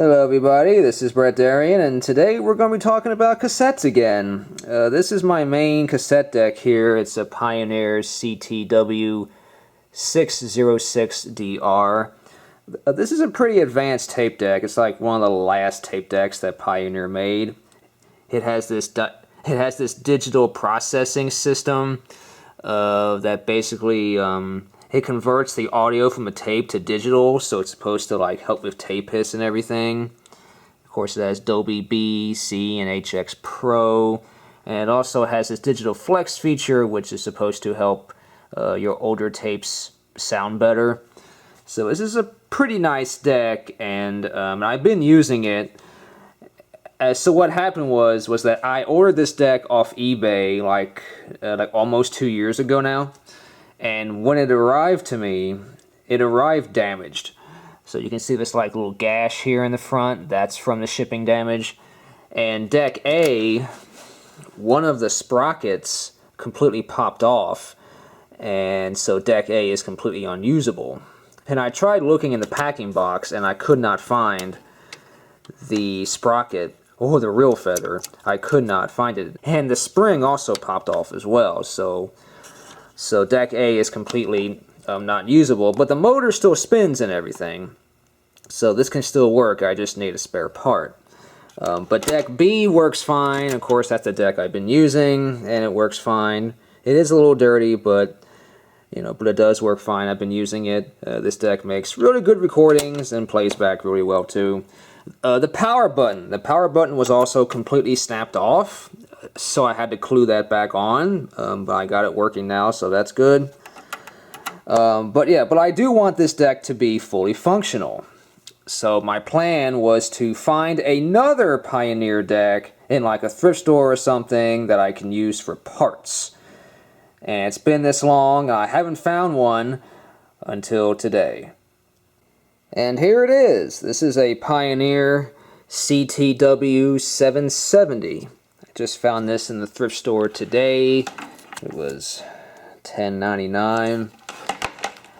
Hello everybody, this is Brett Darian, and today we're going to be talking about cassettes again. This is my main cassette deck here. It's a Pioneer CT-W770. This is a pretty advanced tape deck. It's like one of the last tape decks that Pioneer made. It has this digital processing system that basically it converts the audio from a tape to digital, so it's supposed to like help with tape hiss and everything. Of course, it has Dolby B, C, and HX Pro, and it also has this digital flex feature, which is supposed to help your older tapes sound better. So this is a pretty nice deck, and I've been using it. So what happened was that I ordered this deck off eBay like almost 2 years ago now. And when it arrived to me, it arrived damaged. So you can see this like little gash here in the front. That's from the shipping damage. And deck A, one of the sprockets completely popped off. And so deck A is completely unusable. And I tried looking in the packing box and I could not find the sprocket or the reel feather. I could not find it. And the spring also popped off as well. So deck A is completely not usable, but the motor still spins and everything. So this can still work, I just need a spare part. But deck B works fine. Of course, that's the deck I've been using, and it works fine. It is a little dirty, but it does work fine. I've been using it. This deck makes really good recordings and plays back really well too. The power button was also completely snapped off. So I had to glue that back on, but I got it working now, so that's good. But I do want this deck to be fully functional. So my plan was to find another Pioneer deck in like a thrift store or something that I can use for parts. And it's been this long, I haven't found one until today. And here it is. This is a Pioneer CT-W770. Just found this in the thrift store today. It was $10.99.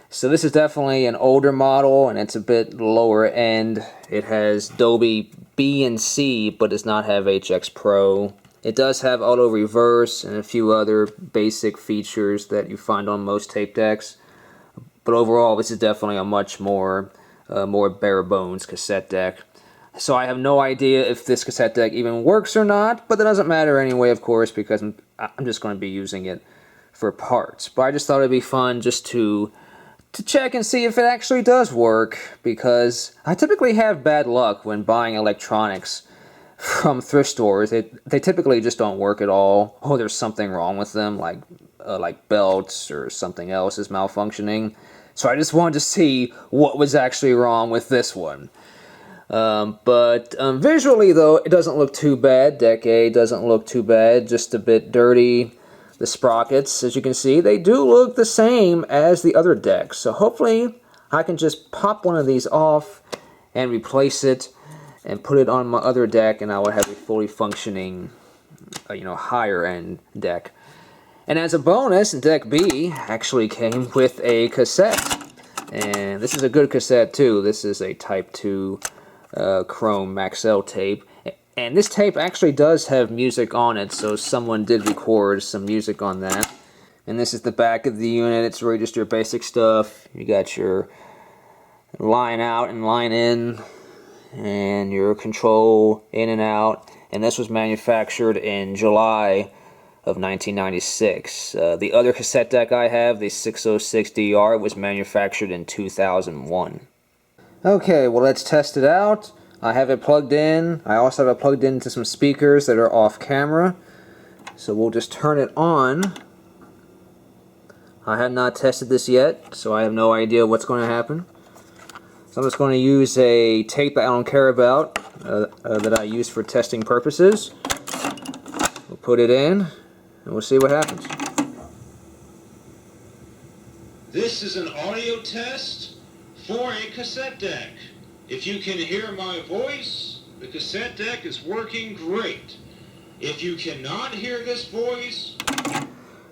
So this is definitely an older model, and it's a bit lower end. It has Dolby B and C, but does not have HX Pro. It does have auto reverse and a few other basic features that you find on most tape decks. But overall, this is definitely a much more bare bones cassette deck. So I have no idea if this cassette deck even works or not, but that doesn't matter anyway, of course, because I'm just going to be using it for parts. But I just thought it'd be fun just to check and see if it actually does work, because I typically have bad luck when buying electronics from thrift stores. They typically just don't work at all. Oh, there's something wrong with them, like belts or something else is malfunctioning. So I just wanted to see what was actually wrong with this one. But visually, though, it doesn't look too bad. Deck A doesn't look too bad, just a bit dirty. The sprockets, as you can see, they do look the same as the other decks. So hopefully I can just pop one of these off and replace it and put it on my other deck, and I will have a fully functioning, higher end deck. And as a bonus, deck B actually came with a cassette. And this is a good cassette too. This is a Type 2 Chrome Maxell tape, and this tape actually does have music on it, so someone did record some music on that. And this is the back of the unit. It's really just your basic stuff. You got your line out and line in, and your control in and out. And this was manufactured in July of 1996. The other cassette deck I have, the 606DR, was manufactured in 2001. Okay, well, let's test it out. I have it plugged in. I also have it plugged into some speakers that are off camera. So we'll just turn it on. I have not tested this yet, so I have no idea what's going to happen. So I'm just going to use a tape that I don't care about, that I use for testing purposes. We'll put it in, and we'll see what happens. This is an audio test for a cassette deck. If you can hear my voice, the cassette deck is working great. If you cannot hear this voice...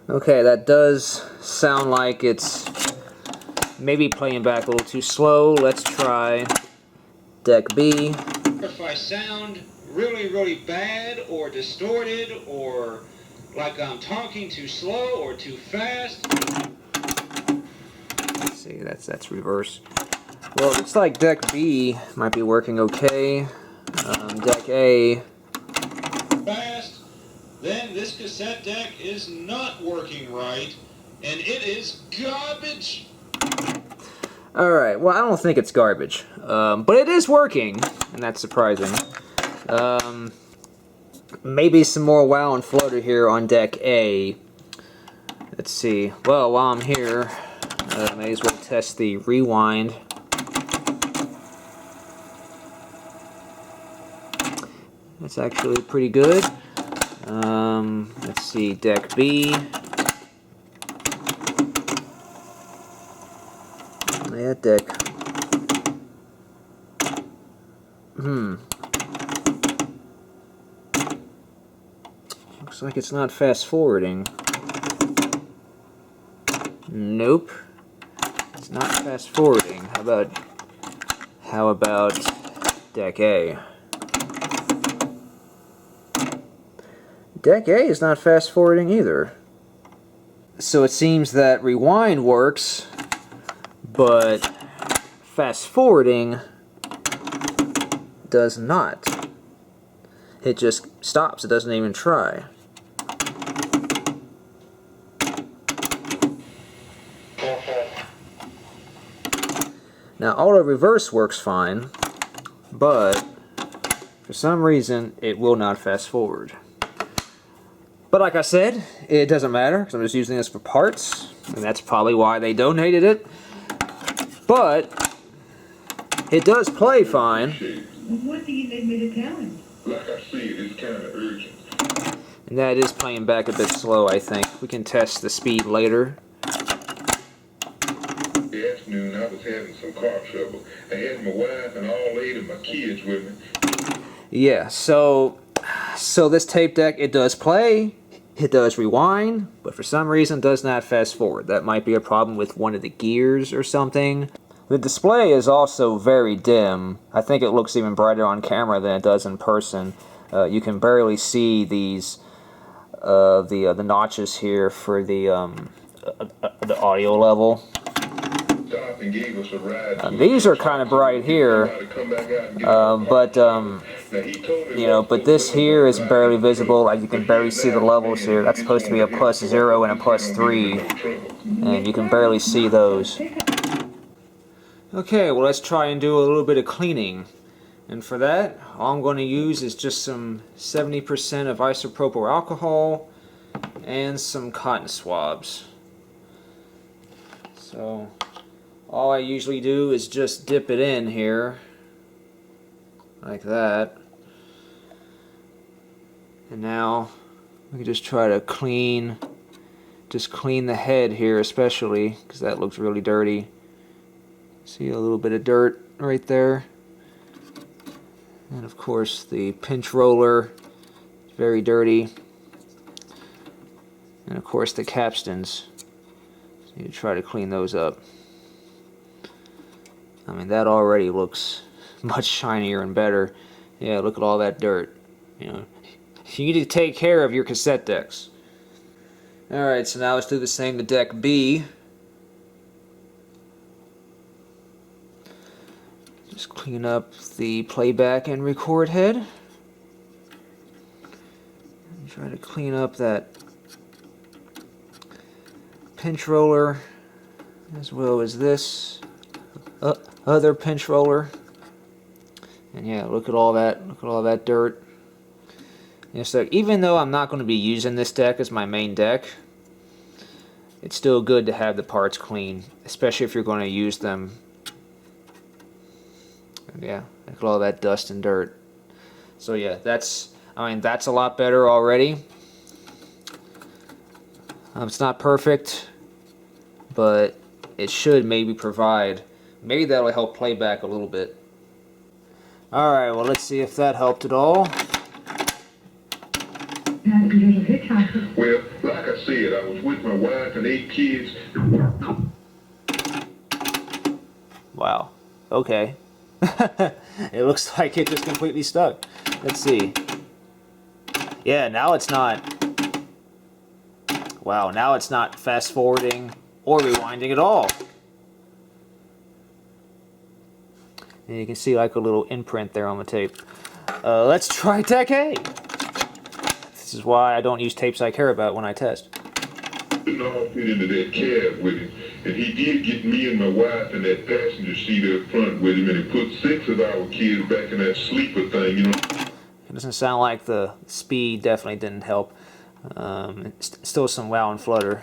Okay, that does sound like it's maybe playing back a little too slow. Let's try deck B. If I sound really bad or distorted or like I'm talking too slow or too fast. Let's see, that's reverse. Well, it looks like deck B might be working okay. Deck A. Fast, then this cassette deck is not working right, and it is garbage. Alright, well, I don't think it's garbage. But it is working, and that's surprising. Maybe some more wow and flutter here on deck A. Let's see. Well, while I'm here, may as well test the rewind. That's actually pretty good. Let's see, deck B. Yeah, deck. Looks like it's not fast forwarding. Nope. It's not fast forwarding. How about deck A? Deck A is not fast forwarding either. So it seems that rewind works, but fast forwarding does not. It just stops. It doesn't even try. Now auto reverse works fine, but for some reason it will not fast forward. But like I said, it doesn't matter because I'm just using this for parts, and that's probably why they donated it. But it does play fine. What do you need me to tell him? Like I see it, it's kind of urgent. And that is playing back a bit slow, I think. We can test the speed later. The afternoon, I was having some car trouble. I had my wife and all 8 of my kids with me. Yeah, so this tape deck, it does play, it does rewind, but for some reason does not fast forward. That might be a problem with one of the gears or something. The display is also very dim. I think it looks even brighter on camera than it does in person. You can barely see these the notches here for the audio level. These are kind of bright here, but you know, but this here is barely visible. Like you can barely see the levels here. That's supposed to be a +0 and a +3, and you can barely see those. Okay, well let's try and do a little bit of cleaning. And for that, all I'm going to use is just some 70% of isopropyl alcohol and some cotton swabs. So all I usually do is just dip it in here, like that. And now we can just try to clean the head here especially, because that looks really dirty. See a little bit of dirt right there. And of course the pinch roller is very dirty. And of course the capstans. So you try to clean those up. I mean, that already looks much shinier and better. Yeah, look at all that dirt. You know, you need to take care of your cassette decks. Alright, so now let's do the same to deck B. Just clean up the playback and record head. And try to clean up that pinch roller as well as this other pinch roller. And yeah, look at all that dirt. And so even though I'm not going to be using this deck as my main deck, it's still good to have the parts clean, especially if you're going to use them. Yeah, look at all that dust and dirt. So yeah, that's a lot better already. It's not perfect, but it should maybe provide. Maybe that'll help playback a little bit. Alright, well let's see if that helped at all. Well, like I said, I was with my wife and 8 kids. Wow. Okay. It looks like it just completely stuck. Let's see. Yeah, now it's not. Wow, now it's not fast forwarding or rewinding at all. And you can see like a little imprint there on the tape. Let's try deck A. This is why I don't use tapes I care about when I test. All fit into that cab with him, and he did get me and my wife in that passenger seat up front with him, and he put 6 of our kids back in that sleeper thing, you know. It doesn't sound like the speed definitely didn't help. It's still some wow and flutter.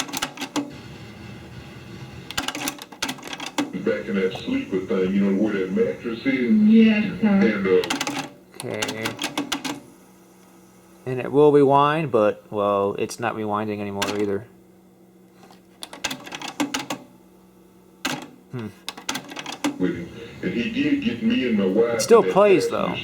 Back in that sleeper thing, you know where that mattress is? Yes, sir. And Okay. And it will rewind, but, well, it's not rewinding anymore either. with him, and he did get me and my wife. It still plays though.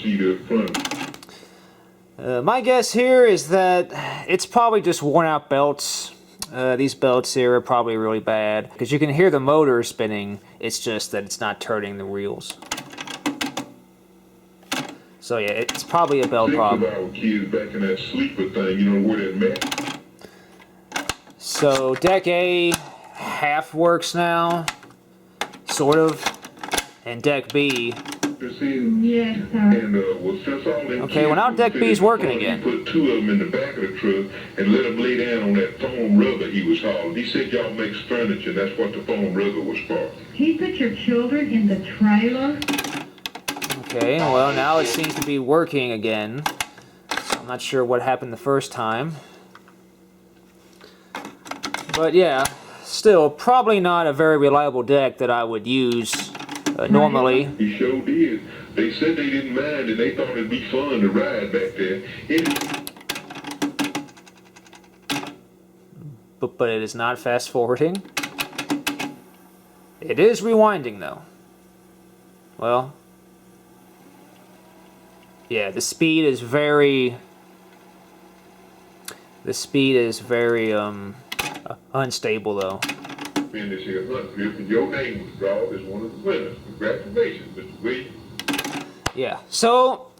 My guess here is that it's probably just worn out belts. These belts here are probably really bad because you can hear the motor spinning. It's just that it's not turning the wheels. So yeah, it's probably a belt problem. Our kids back in that sleeper thing, you know where that man. So deck A half works now, sort of, and deck B. Yes, sir. Okay, well now deck B's working again. He put 2 of them in the back of the truck and let them lay down on that foam rubber he was hauling. He said y'all makes furniture, that's what the foam rubber was for. He put your children in the trailer? Okay, well now it seems to be working again. So I'm not sure what happened the first time. But yeah, still probably not a very reliable deck that I would use normally. He sure did. They said they didn't mind and they thought it'd be fun to ride back there. But it is not fast forwarding. It is rewinding though. Well, yeah, the speed is very unstable though. In this here hunt, your name was drawn as one of the winners. Congratulations, Mr. Williams. Yeah, so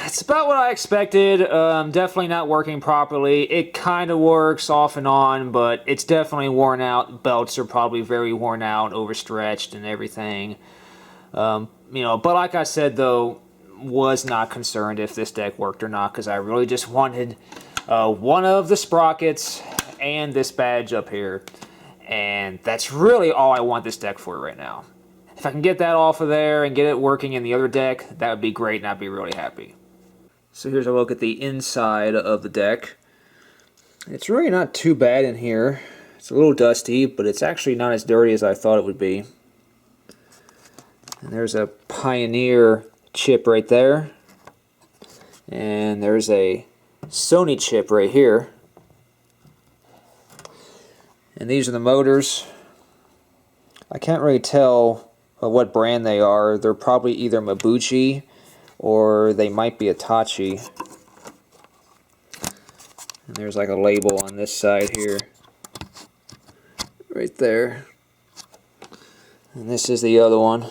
it's about what I expected. Definitely not working properly. It kind of works off and on, but it's definitely worn out. Belts are probably very worn out, overstretched, and everything. You know, but like I said though, was not concerned if this deck worked or not because I really just wanted one of the sprockets and this badge up here. And that's really all I want this deck for right now. If I can get that off of there and get it working in the other deck, that would be great and I'd be really happy. So here's a look at the inside of the deck. It's really not too bad in here. It's a little dusty, but it's actually not as dirty as I thought it would be. And there's a Pioneer chip right there. And there's a Sony chip right here. And these are the motors. I can't really tell what brand they are. They're probably either Mabuchi or they might be Hitachi. And there's like a label on this side here. Right there. And this is the other one.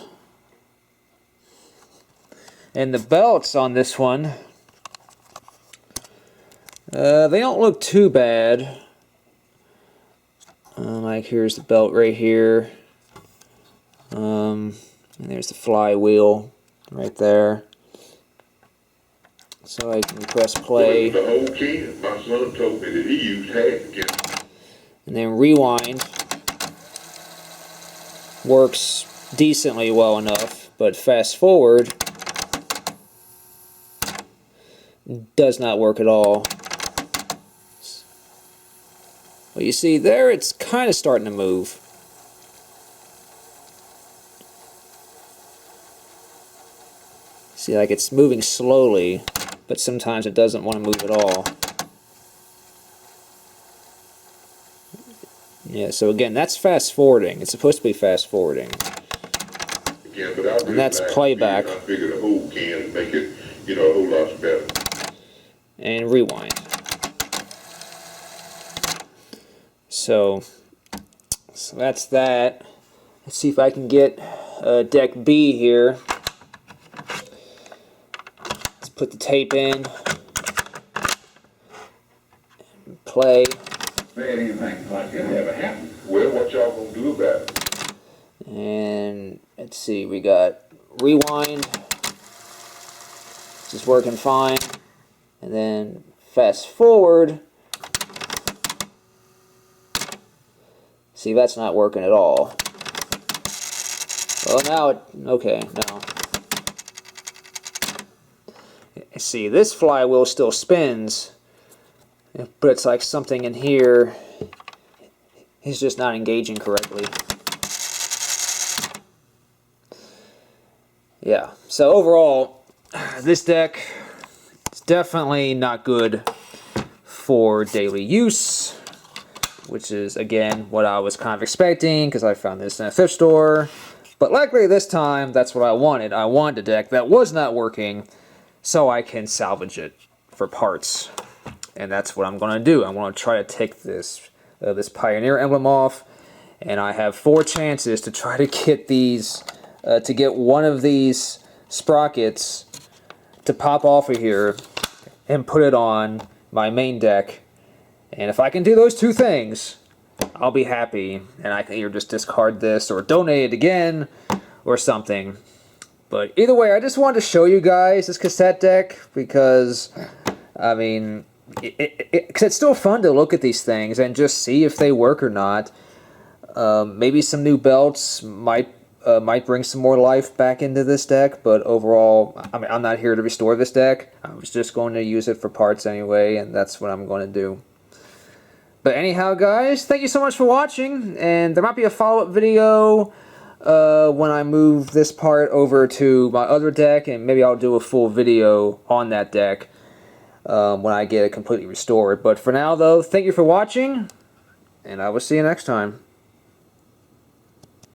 And the belts on this one, they don't look too bad. Like here's the belt right here. And there's the flywheel right there. So I can press play. The whole can. My son told me that he used half again. And then rewind. Works decently well enough, but fast forward does not work at all. Well, you see there, it's kind of starting to move. See, like it's moving slowly, but sometimes it doesn't want to move at all. Yeah, so again, that's fast forwarding. It's supposed to be fast forwarding. Yeah, but and that's playback. I figured a whole can and make it, you know, a whole lot better. And rewind. So that's that. Let's see if I can get deck B here. put the tape in, play. Man, anything like that ever happened. Well, what y'all gonna do about it? And let's see, we got rewind. This is working fine. And then fast forward. See, that's not working at all. Well, now it, okay, no. See, this flywheel still spins, but it's like something in here is just not engaging correctly. Yeah, so overall, this deck is definitely not good for daily use, which is, again, what I was kind of expecting, because I found this in a thrift store. But luckily this time, that's what I wanted. I wanted a deck that was not working, so I can salvage it for parts. And that's what I'm going to do. I'm going to try to take this this Pioneer emblem off, and I have 4 chances to try to get these, to get one of these sprockets to pop off of here and put it on my main deck. And if I can do those 2 things, I'll be happy, and I can either just discard this or donate it again or something. But either way, I just wanted to show you guys this cassette deck because, I mean, it's still fun to look at these things and just see if they work or not. Maybe some new belts might bring some more life back into this deck, but overall, I mean, I'm not here to restore this deck. I was just going to use it for parts anyway, and that's what I'm going to do. But anyhow, guys, thank you so much for watching, and there might be a follow-up video when I move this part over to my other deck, and maybe I'll do a full video on that deck when I get it completely restored. But for now, though, thank you for watching, and I will see you next time.